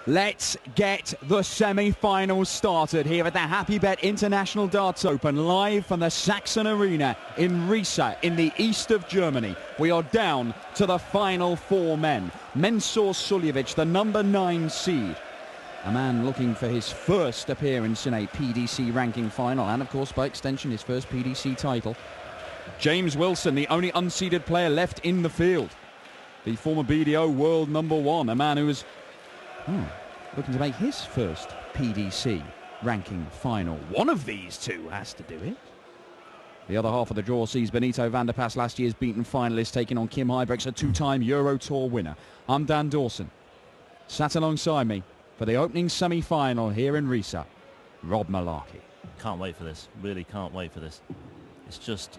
Let's get the semi-finals started here at the Happy Bet International Darts Open, live from the Saxon Arena in Riesa in the east of Germany. We are down to the final four men. Mensur Suljovic, the number 9 seed. A man looking for his first appearance in a PDC ranking final and, of course, by extension, his first PDC title. James Wilson, the only unseeded player left in the field. The former BDO world number 1, a man who was looking to make his first PDC ranking final. One of these two has to do it. The other half of the draw sees Benito van der Pas, last year's beaten finalist, taking on Kim Huybrechts, a 2-time Euro Tour winner. I'm Dan Dawson. Sat alongside me for the opening semi-final here in Riesa, Rob Malarkey. Can't wait for this. Really can't wait for this. It's just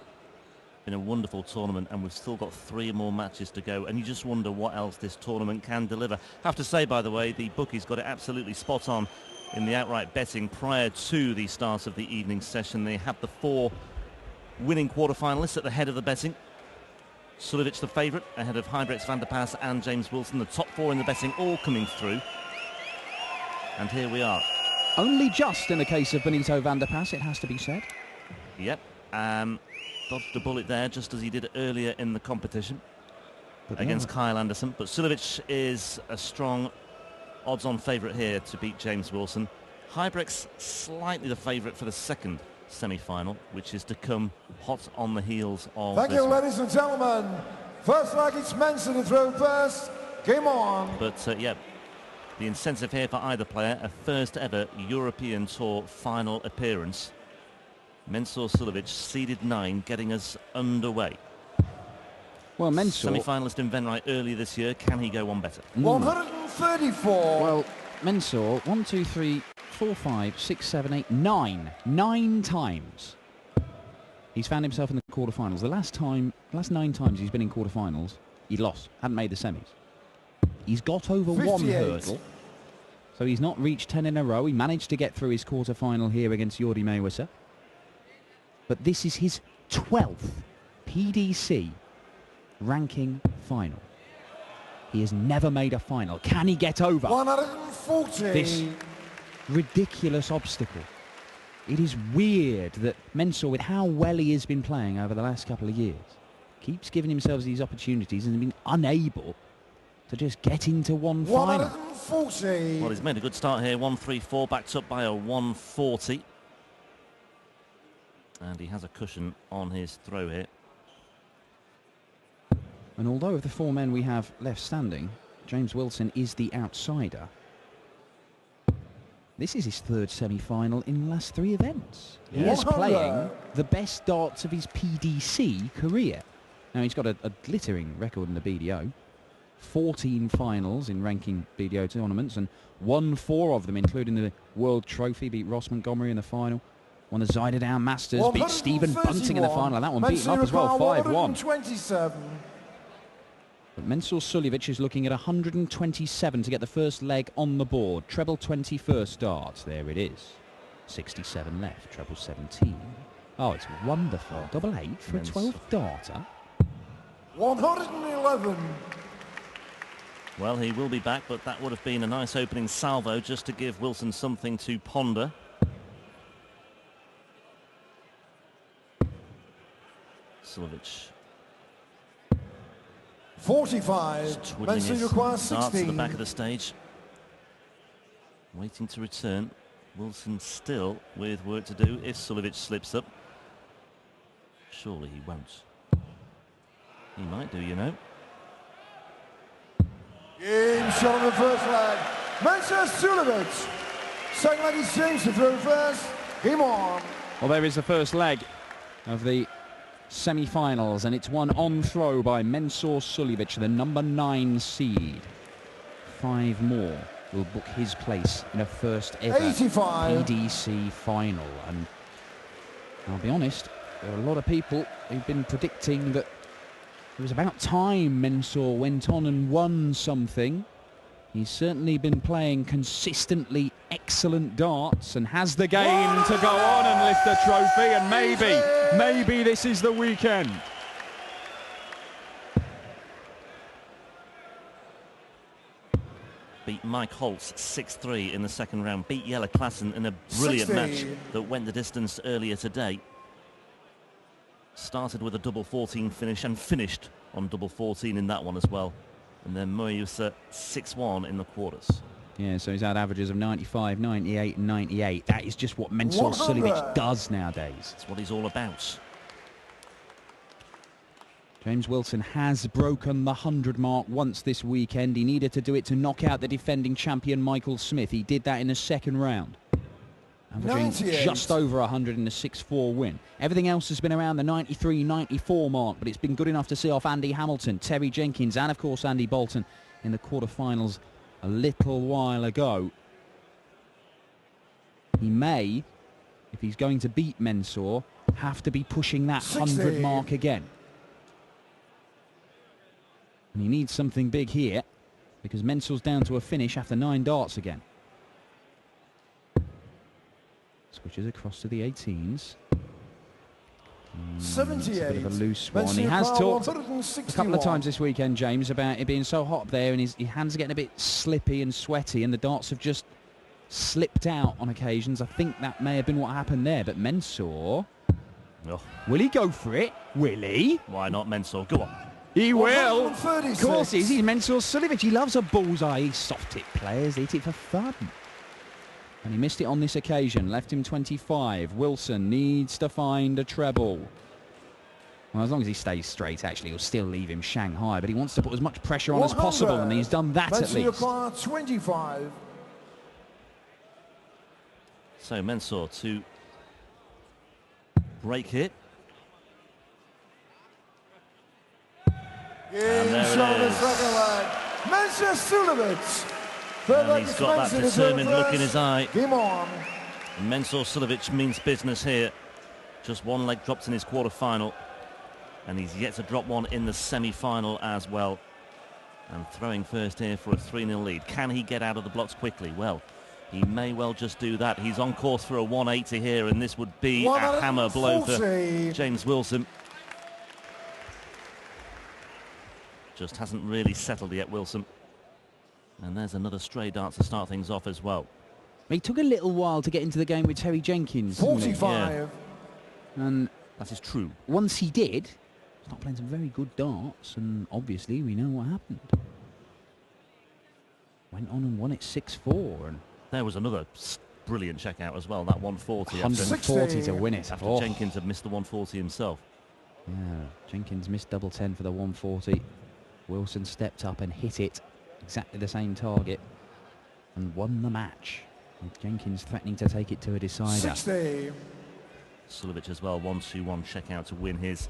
been a wonderful tournament, and we've still got 3 more matches to go, and you just wonder what else this tournament can deliver. Have to say, by the way, the bookies got it absolutely spot on in the outright betting prior to the start of the evening session. They had the 4 winning quarterfinalists at the head of the betting. Suljovic the favourite, ahead of Huybrechts, van der Pas and James Wilson. The top 4 in the betting all coming through. And here we are. Only just in the case of Benito van der Pas, it has to be said. Yep. Dodged a bullet there, just as he did earlier in the competition against Kyle Anderson. But Suljovic is a strong odds-on favourite here to beat James Wilson. Huybrechts slightly the favourite for the second semi-final, which is to come hot on the heels of Thank you, ladies and gentlemen. First leg, it's Mensur to throw first. Game on. But yeah, the incentive here for either player, a first ever European Tour final appearance. Mensur Suljovic, seeded 9, getting us underway. Well, Mensur, semi-finalist in Venray earlier this year. Can he go one better? 134. Well, Mensur, 1, 2, 3, 4, 5, 6, 7, 8, 9. 9 times he's found himself in the quarterfinals. The last 9 times he's been in quarterfinals, he lost, hadn't made the semis. He's got over 58. 1 hurdle, so he's not reached 10 in a row. He managed to get through his quarterfinal here against Jordi Mewisa. But this is his 12th PDC ranking final. He has never made a final. Can he get over 140. this ridiculous obstacle? It is weird that Mensur, with how well he has been playing over the last couple of years, keeps giving himself these opportunities and has been unable to just get into one final. 140. Well, he's made a good start here. 134, backed up by a 140. And he has a cushion on his throw here. And although of the 4 men we have left standing, James Wilson is the outsider. This is his 3rd semi-final in the last 3 events. He is playing the best darts of his PDC career. Now, he's got a glittering record in the BDO. 14 finals in ranking BDO tournaments and won 4 of them, including the World Trophy. Beat Ross Montgomery in the final. Won the Zyderdown Masters, beat Stephen Bunting in the final, and that one beaten up as well, 5-1. But Mensur Suljovic is looking at 127 to get the first leg on the board. Treble 21st darts, there it is. 67 left, treble 17. Oh, it's wonderful. Double 8 for a 12th darter. 111. Well, he will be back, but that would have been a nice opening salvo just to give Wilson something to ponder. Suljovic 45. Mensur requires 16. To the back of the stage, waiting to return. Wilson still with work to do if Suljovic slips up. Surely he won't. He might do, you know. Game shot on the first leg. Mensur Suljovic. Second leg is James to throw first. Game on. Well, there is the first leg of the semi-finals, and it's won on throw by Mensur Suljovic, the number 9 seed. 5 more will book his place in a first ever 85. PDC final. And I'll be honest, there are a lot of people who've been predicting that it was about time Mensur went on and won something. He's certainly been playing consistently excellent darts and has the game to go on and lift a trophy, and maybe this is the weekend. beat Mike Holtz 6-3 in the second round, beat Jelle Klaassen in a brilliant 60. match that went the distance earlier today. Started with a double 14 finish and finished on double 14 in that one as well. And then Moyusa 6-1 in the quarters. Yeah, so he's had averages of 95, 98 and 98. That is just what Mensur 100. Suljovic does nowadays. That's what he's all about. James Wilson has broken the 100 mark once this weekend. He needed to do it to knock out the defending champion Michael Smith. He did that in the second round, averaging 98. just over 100 in a 6-4 win. Everything else has been around the 93, 94 mark, but it's been good enough to see off Andy Hamilton, Terry Jenkins, and of course Andy Bolton in the quarterfinals a little while ago. He may, if he's going to beat Mensur, have to be pushing that 100 60. mark again. And he needs something big here, because Mensur's down to a finish after 9 darts again. Switches across to the 18s. It's a 78. bit of a loose one. Mensur He has par talked a 161. couple of times this weekend, James, about it being so hot up there, and his hands are getting a bit slippy and sweaty, and the darts have just slipped out on occasions. I think that may have been what happened there, but Mensur, Oh, will he go for it? Will he? why not Mensur? Go on. He will. 136. Of course he is. He's Mensur Suljovic. He loves a bullseye. He's soft-tip players. They hit it for fun. And he missed it on this occasion. Left him 25. Wilson needs to find a treble. Well, as long as he stays straight, actually, he'll still leave him Shanghai. But he wants to put as much pressure on as 100. possible, and he's done that at Mensur least. par 25. So Mensur to break it. And there Inside it the is. second leg. Mensur Suljovic. Third leg And he's is got that Mensur to determined third look in first. his eye. Game on. And Mensur Suljovic means business here. Just one leg dropped in his quarter-final. And he's yet to drop one in the semi-final as well. And throwing first here for a 3-0 lead. Can he get out of the blocks quickly? Well, he may well just do that. He's on course for a 180 here, and this would be a hammer blow for 140. James Wilson. Just hasn't really settled yet, Wilson. And there's another stray dart to start things off as well. He took a little while to get into the game with Terry Jenkins. didn't he? 45. And That is true. once he did, he started playing some very good darts, and obviously we know what happened. Went on and won it 6-4, and There was another brilliant check out as well, that 140. 140 to win it. After Oh. Jenkins had missed the 140 himself. Yeah, Jenkins missed double 10 for the 140. Wilson stepped up and hit it, exactly the same target, and won the match. With Jenkins threatening to take it to a decider. 60. Suljovic as well, 1-2-1 check out to win his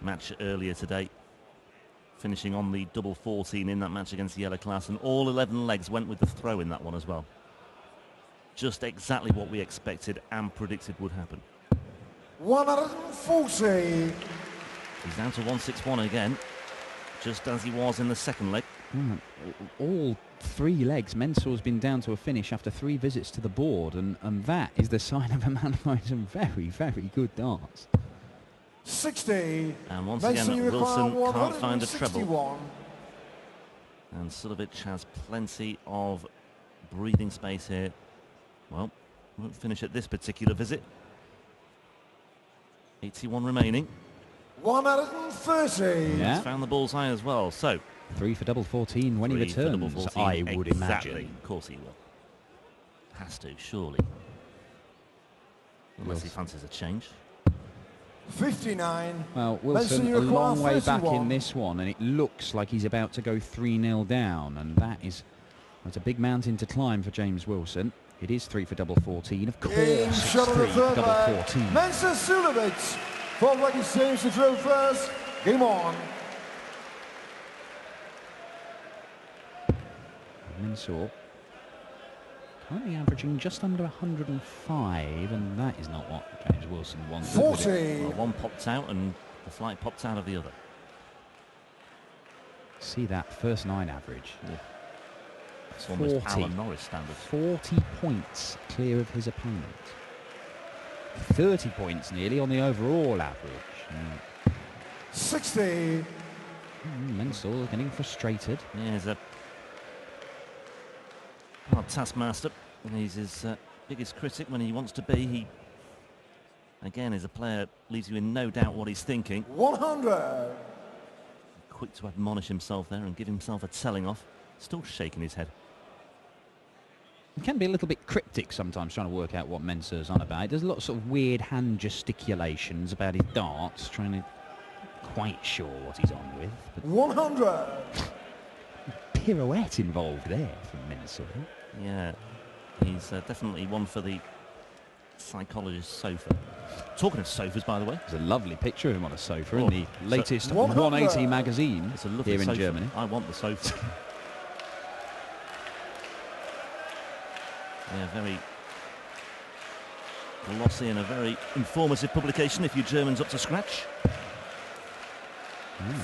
match earlier today. Finishing on the double 14 in that match against Jelle Klaassen. All 11 legs went with the throw in that one as well. Just exactly what we expected and predicted would happen. 140. He's down to 161 again, just as he was in the second leg. All 3 legs, Mensur's been down to a finish after 3 visits to the board, and that is the sign of a man throwing some very, very good darts. 60. And once Mensur again, Wilson require can't find a treble. 161. And Suljovic has plenty of breathing space here. Well, won't finish at this particular visit. 81 remaining. 130. Yeah. He's found the bullseye as well. So 3 for double 14 when he 3 for double returns, 14. I would Exactly. imagine. Of course he will. Has to, surely. Unless he fancies a change. 59. Well, Wilson Mensur a require long way back 31. in this one, and it looks like he's about to go 3-0 down, and that's a big mountain to climb for James Wilson. It is 3 for double 14. Of course, Game it's shot of 3 the for third double leg. 14. Mensur Suljovic. Fourth leg is James to throw first. Game on. Mensur currently averaging just under 105, and that is not what James Wilson wants. 40. Well, one popped out and the flight popped out of the other. See that first 9 average. It's almost 40. Alan Norris standards. 40 points clear of his opponent. 30 points nearly on the overall average. 60. Mensur getting frustrated. Yeah, there's a Well, taskmaster, and he's his biggest critic when he wants to be. He, again, is a player, leaves you in no doubt what he's thinking. 100. Quick to admonish himself there and give himself a telling off. Still shaking his head. He can be a little bit cryptic sometimes, trying to work out what Mensah's on about. There's a lot of sort of weird hand gesticulations about his darts, trying to quite sure what he's on with. But 100. pirouette involved there from Mensah. Yeah, he's definitely one for the psychologist's sofa. Talking of sofas, by the way. There's a lovely picture of him on a sofa in the so latest 100. 180 magazine It's a lovely here in sofa. Germany. I want the sofa. Yeah, very glossy and a very informative publication if you Germans up to scratch.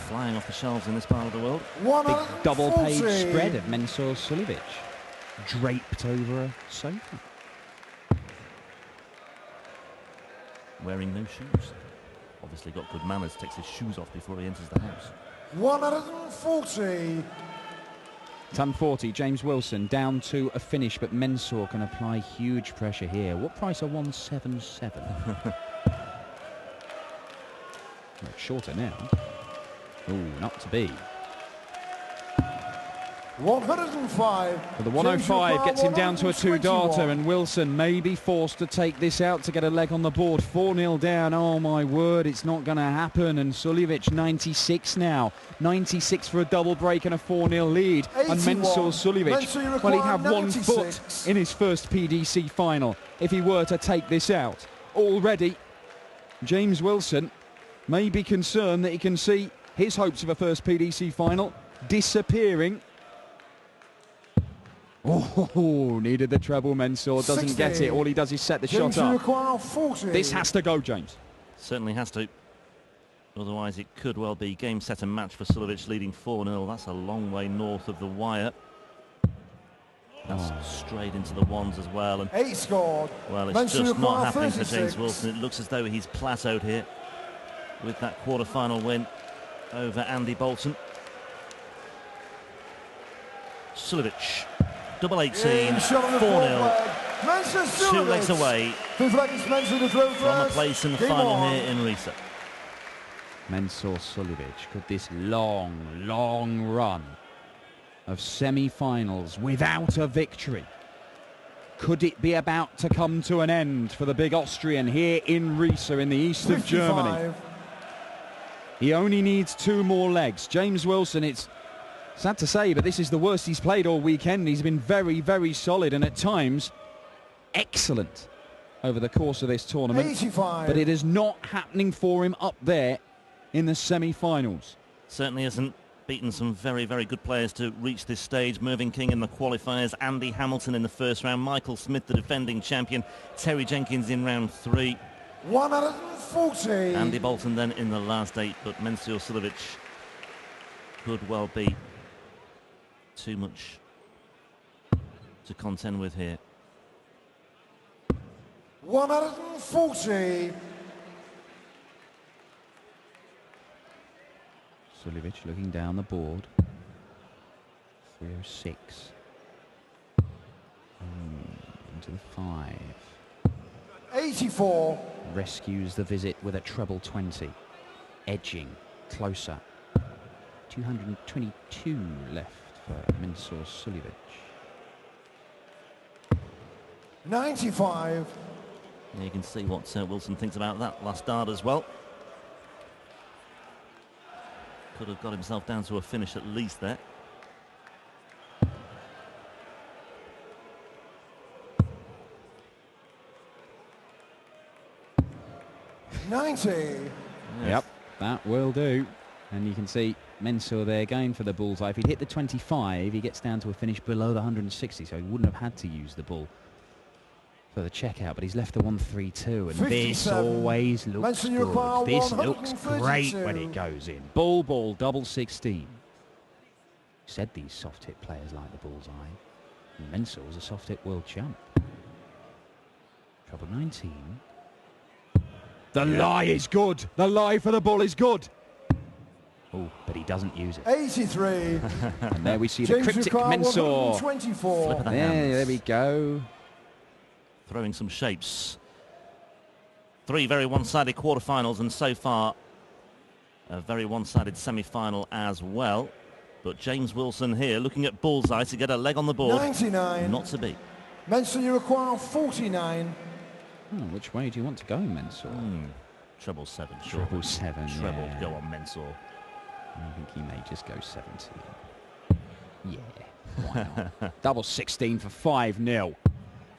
Flying off the shelves in this part of the world. Big double-page 140. spread of Mensah Suljovic draped over a sofa. Wearing no shoes. Obviously got good manners, takes his shoes off before he enters the house. 140. Ton 40, James Wilson down to a finish, but Mensah can apply huge pressure here. What price are 177? Shorter now. Ooh, not to be. 105. But the 105 gets him down to a 2-darter, and Wilson may be forced to take this out to get a leg on the board. 4-0 down. Oh my word, it's not going to happen. And Suljovic 96 now. 96 for a double break and a 4-0 lead. 81. And Mensah Suljovic, well, he'd have 1 foot 96. in his first PDC final if he were to take this out. Already, James Wilson may be concerned that he can see his hopes of a first PDC final disappearing. Oh, needed the treble. Mensah doesn't 60. get it. All he does is set the James shot up. require 40. This has to go, James. Certainly has to. Otherwise it could well be game, set and match for Suljovic, leading 4-0. That's a long way north of the wire. That's straight into the ones as well. And 8 scored. well, it's Mensah just not require happening for 36. James Wilson. It looks as though he's plateaued here with that quarter-final win over Andy Bolton. Suljovic, double 18, 4-0, two legs away from a place in the final here in Riesa. Mensah Suljovic, could this long, long run of semi-finals without a victory, could it be about to come to an end for the big Austrian here in Riesa in the east of Germany? He only needs 2 more legs. James Wilson, it's sad to say, but this is the worst he's played all weekend. He's been very, very solid and at times excellent over the course of this tournament. 85. But it is not happening for him up there in the semi-finals. Certainly hasn't beaten some very, very good players to reach this stage. Mervyn King in the qualifiers, Andy Hamilton in the first round, Michael Smith, the defending champion, Terry Jenkins in round 3. 140. Andy Bolton then in the last 8, but Mensah Suljovic could well be too much to contend with here. 140. Suljovic looking down the board. 306. Into the 5. 84. Rescues the visit with a treble 20. Edging closer. 222 left for Mensah Suljovic. 95. Yeah, you can see what Wilson thinks about that last dart as well. Could have got himself down to a finish at least there. $90. Yep, that will do. And you can see Mensah there going for the bullseye. If he'd hit the 25, he gets down to a finish below the 160, so he wouldn't have had to use the bull for the checkout, but he's left the 132, and this 57. always looks Mensah, you require good. This looks 132. great when it goes in. Ball, double 16. Said these soft hit players like the bullseye. And Mensah was a soft hit world champ. Trouble 19. The lie is good. The lie for the bull is good. Oh, but he doesn't use it. 83. And there we see the James cryptic Ricard, Mensah. 124. Flip of the hands. There we go. Throwing some shapes. 3 very one-sided quarterfinals, and so far a very one-sided semi-final as well. But James Wilson here looking at bullseye to get a leg on the board. 99. Not to be. Mensah, you require 49. Which way do you want to go, Mensah? Treble 7, sure. Treble 7, Treble yeah. to go on Mensah. I think he may just go 17. Yeah, why not? Double 16 for 5-0.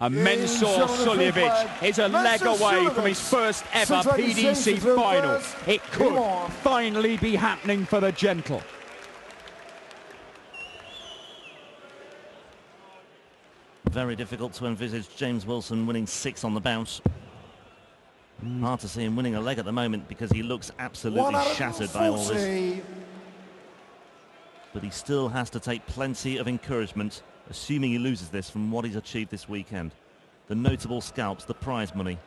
And Mensah Suljovic is a leg away from his first ever PDC final. It could finally be happening for the gentle. Very difficult to envisage James Wilson winning 6 on the bounce. Hard to see him winning a leg at the moment because he looks absolutely shattered by all this. But he still has to take plenty of encouragement, assuming he loses this, from what he's achieved this weekend. The notable scalps, the prize money,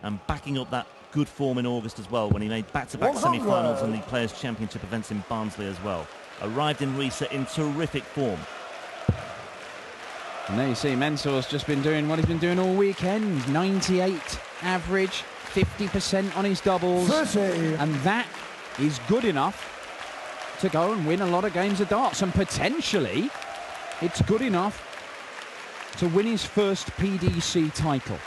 and backing up that good form in August as well, when he made back-to-back semi-finals in the Players' Championship events in Barnsley as well. Arrived in Riesa in terrific form. And there you see Mensah's just been doing what he's been doing all weekend. 98 average, 50% on his doubles. 30. And that is good enough to go and win a lot of games of darts. And potentially, it's good enough to win his first PDC title.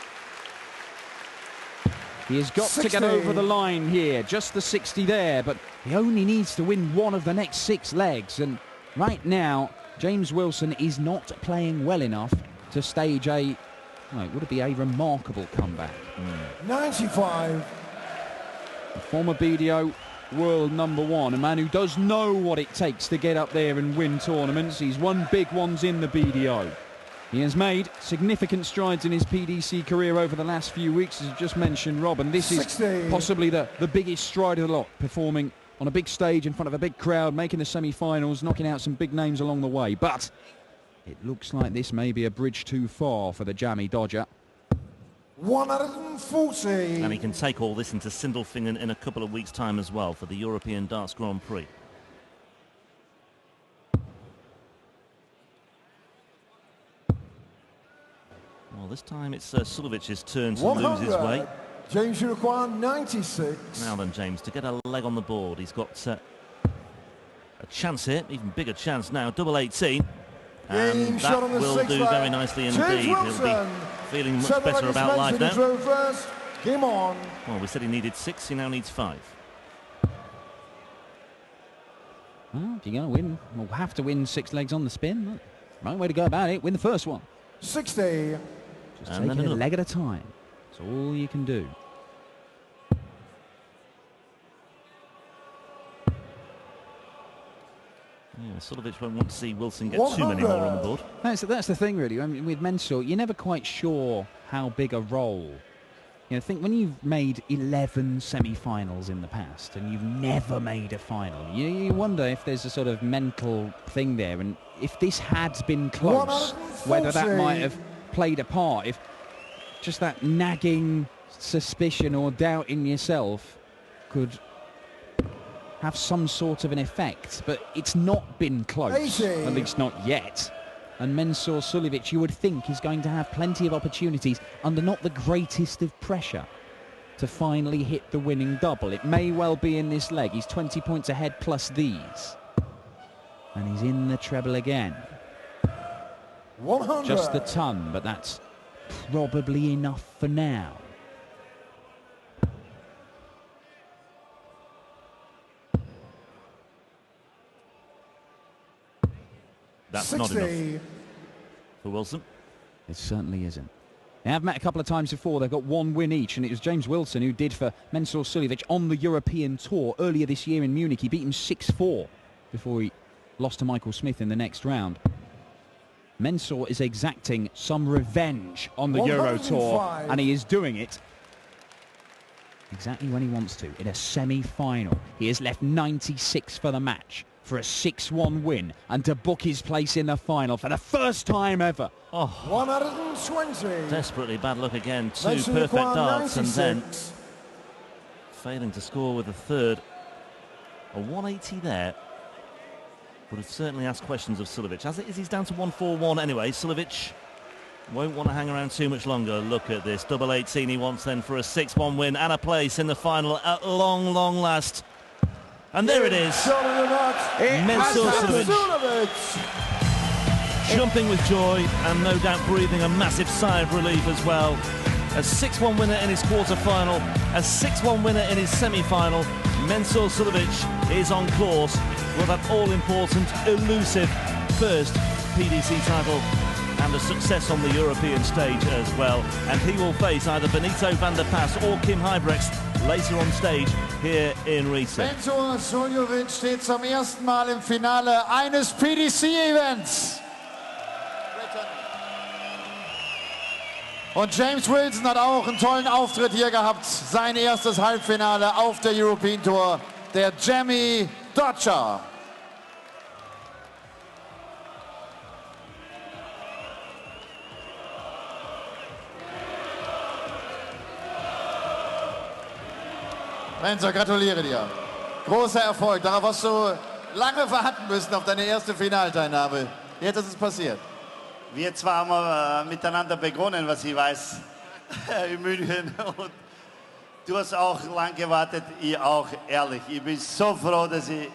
He has got 60. to get over the line here. Just the 60 there, but he only needs to win one of the next 6 legs. And right now, James Wilson is not playing well enough to stage a, well, would it be a remarkable comeback? 95. The former BDO world #1, a man who does know what it takes to get up there and win tournaments. He's won big ones in the BDO. He has made significant strides in his PDC career over the last few weeks, as you just mentioned, Rob, and this 60. is possibly the biggest stride of the lot, performing on a big stage in front of a big crowd, making the semi-finals, knocking out some big names along the way. But it looks like this may be a bridge too far for the jammy Dodger. 140. And he can take all this into Sindelfingen in a couple of weeks' time as well for the European Darts Grand Prix. Well, this time it's Suljović's turn to lose his way. James, you require 96. Now then, James, to get a leg on the board. He's got a chance here, even bigger chance now, double 18. And that will do very nicely indeed. He'll be feeling much better about life now. First. Game on. Well, we said he needed 6, he now needs 5. Well, if you're going to win, we'll have to win 6 legs on the spin. Right way to go about it, win the first one. 60. Just taking it a leg at a time. That's all you can do. Yeah, Suljovic won't want to see Wilson get too many more on the board. That's the thing, really. I mean, with Mensah, you're never quite sure how big a role. You know, think when you've made 11 semi-finals in the past and you've never made a final, you wonder if there's a sort of mental thing there, and if this had been close, whether that might have played a part. If just that nagging suspicion or doubt in yourself could have some sort of an effect, but it's not been close, 80. at least not yet. And Mensah Suljovic, you would think, is going to have plenty of opportunities under not the greatest of pressure to finally hit the winning double. It may well be in this leg. He's 20 points ahead plus these. And he's in the treble again. 100. Just the ton, but that's probably enough for now. That's 60. not enough for Wilson. It certainly isn't. They have met a couple of times before. They've got 1 win each, and it was James Wilson who did for Mensah Suljovic on the European Tour earlier this year in Munich. He beat him 6-4 before he lost to Michael Smith in the next round. Mensah is exacting some revenge on the Euro Tour, and he is doing it exactly when he wants to, in a semi-final. He has left 96 for the match for a 6-1 win and to book his place in the final for the first time ever. Oh, 120. Desperately bad luck again. 2 perfect darts 96. And then failing to score with the third. A 180 there would have certainly asked questions of Suljovic. As it is, he's down to 141 anyway. Suljovic won't want to hang around too much longer. Look at this. Double 18 he wants then for a 6-1 win and a place in the final at long, long last. And there it is. Mensur Suljovic jumping with joy and no doubt breathing a massive sigh of relief as well. A 6-1 winner in his quarter-final, a 6-1 winner in his semi-final. Mensur Suljovic is on course for that all-important, elusive first PDC title and a success on the European stage as well. And he will face either Benito van der Pas or Kim Huybrechts later on stage here in Riesa. Mensur Suljovic steht zum ersten Mal im Finale eines PDC-Events. Und James Wilson hat auch einen tollen Auftritt hier gehabt. Sein erstes Halbfinale auf der European Tour, der Jamie Dodger. Mensur, gratuliere dir. Großer Erfolg. Darauf hast du lange warten müssen auf deine erste Finalteilnahme. Jetzt ist es passiert. Wir zwei haben miteinander begonnen, was ich weiß, in München. Und du hast auch lang gewartet, ich auch, ehrlich. Ich bin so froh, dass ich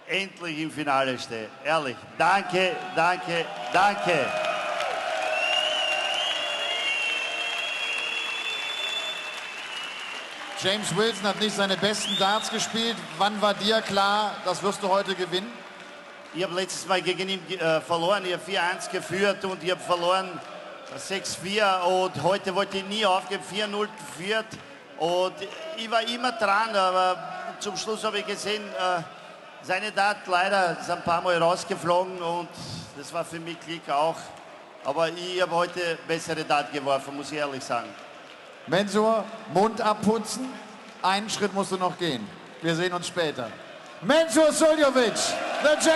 endlich im Finale stehe. Ehrlich, danke, danke, danke. James Wilson hat nicht seine besten Darts gespielt. Wann war dir klar, das wirst du heute gewinnen? Ich habe letztes Mal gegen ihn verloren, ich habe 4-1 geführt und ich habe verloren 6-4 und heute wollte ich nie aufgeben, 4-0 geführt und ich war immer dran, aber zum Schluss habe ich gesehen, seine Dart leider ist ein paar Mal rausgeflogen und das war für mich Glück auch, aber ich habe heute bessere Dart geworfen, muss ich ehrlich sagen. Mensur, Mund abputzen, einen Schritt musst du noch gehen. Wir sehen uns später. Mensur Suljovic, the